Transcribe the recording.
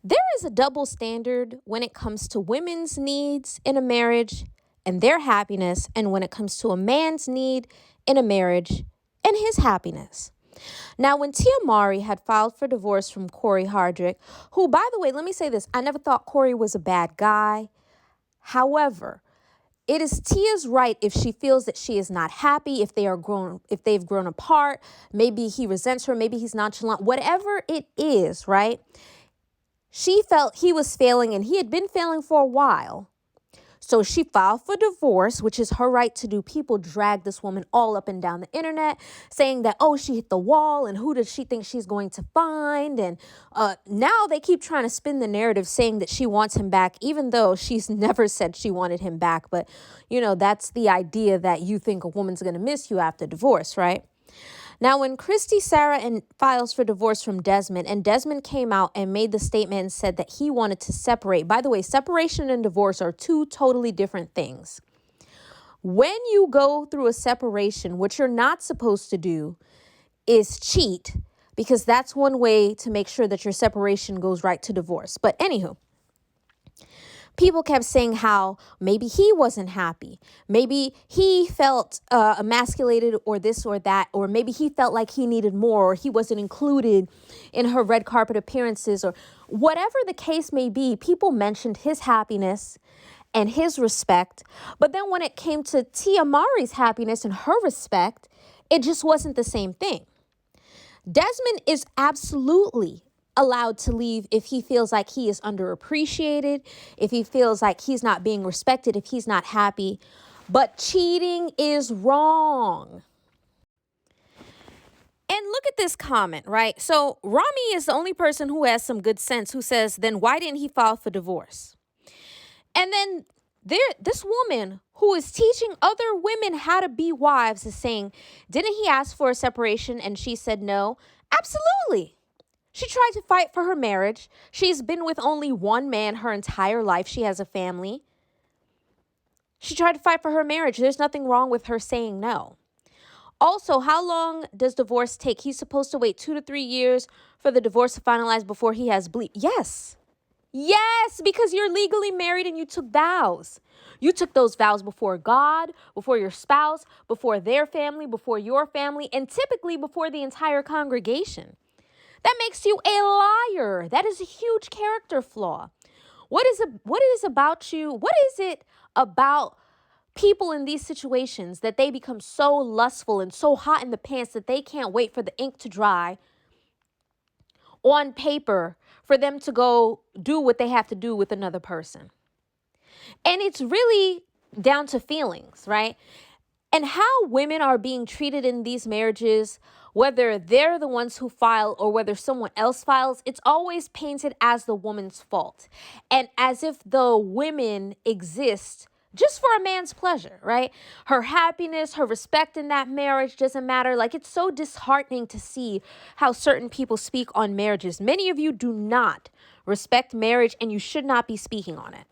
There is a double standard when it comes to women's needs in a marriage and their happiness, and when it comes to a man's need in a marriage and his happiness. Now, when Tia Mowry had filed for divorce from Corey Hardrick, who, by the way, let me say this, I never thought Corey was a bad guy. However, it is Tia's right if she feels that she is not happy, if they've grown apart, maybe he resents her, maybe he's nonchalant, whatever it is, right? She felt he was failing, and he had been failing for a while. So she filed for divorce, which is her right to do. People drag this woman all up and down the internet saying that, oh, she hit the wall and who does she think she's going to find? And now they keep trying to spin the narrative saying that she wants him back, even though she's never said she wanted him back. But, that's the idea that you think a woman's going to miss you after divorce, right? Now, when Kristy files for divorce from Desmond, and Desmond came out and made the statement and said that he wanted to separate. By the way, separation and divorce are two totally different things. When you go through a separation, what you're not supposed to do is cheat, because that's one way to make sure that your separation goes right to divorce. But anywho, people kept saying how maybe he wasn't happy. Maybe he felt emasculated or this or that, or maybe he felt like he needed more, or he wasn't included in her red carpet appearances, or whatever the case may be. People mentioned his happiness and his respect. But then when it came to Tia Mowry's happiness and her respect, it just wasn't the same thing. Desmond is absolutely allowed to leave if he feels like he is underappreciated, if he feels like he's not being respected, if he's not happy. But cheating is wrong. And look at this comment, right? So Rami is the only person who has some good sense, who says, then why didn't he file for divorce? And then this woman who is teaching other women how to be wives is saying, didn't he ask for a separation and she said no? Absolutely. She tried to fight for her marriage. She's been with only one man her entire life. She has a family. She tried to fight for her marriage. There's nothing wrong with her saying no. Also, how long does divorce take? He's supposed to wait 2 to 3 years for the divorce to finalize before he has bleed. Yes, because you're legally married and you took vows. You took those vows before God, before your spouse, before their family, before your family, and typically before the entire congregation. That makes you a liar. That is a huge character flaw. What is it about people in these situations that they become so lustful and so hot in the pants that they can't wait for the ink to dry on paper for them to go do what they have to do with another person? And it's really down to feelings, right? And how women are being treated in these marriages, whether they're the ones who file or whether someone else files, it's always painted as the woman's fault, and as if the women exist just for a man's pleasure, right? Her happiness, her respect in that marriage doesn't matter. Like, it's so disheartening to see how certain people speak on marriages. Many of you do not respect marriage, and you should not be speaking on it.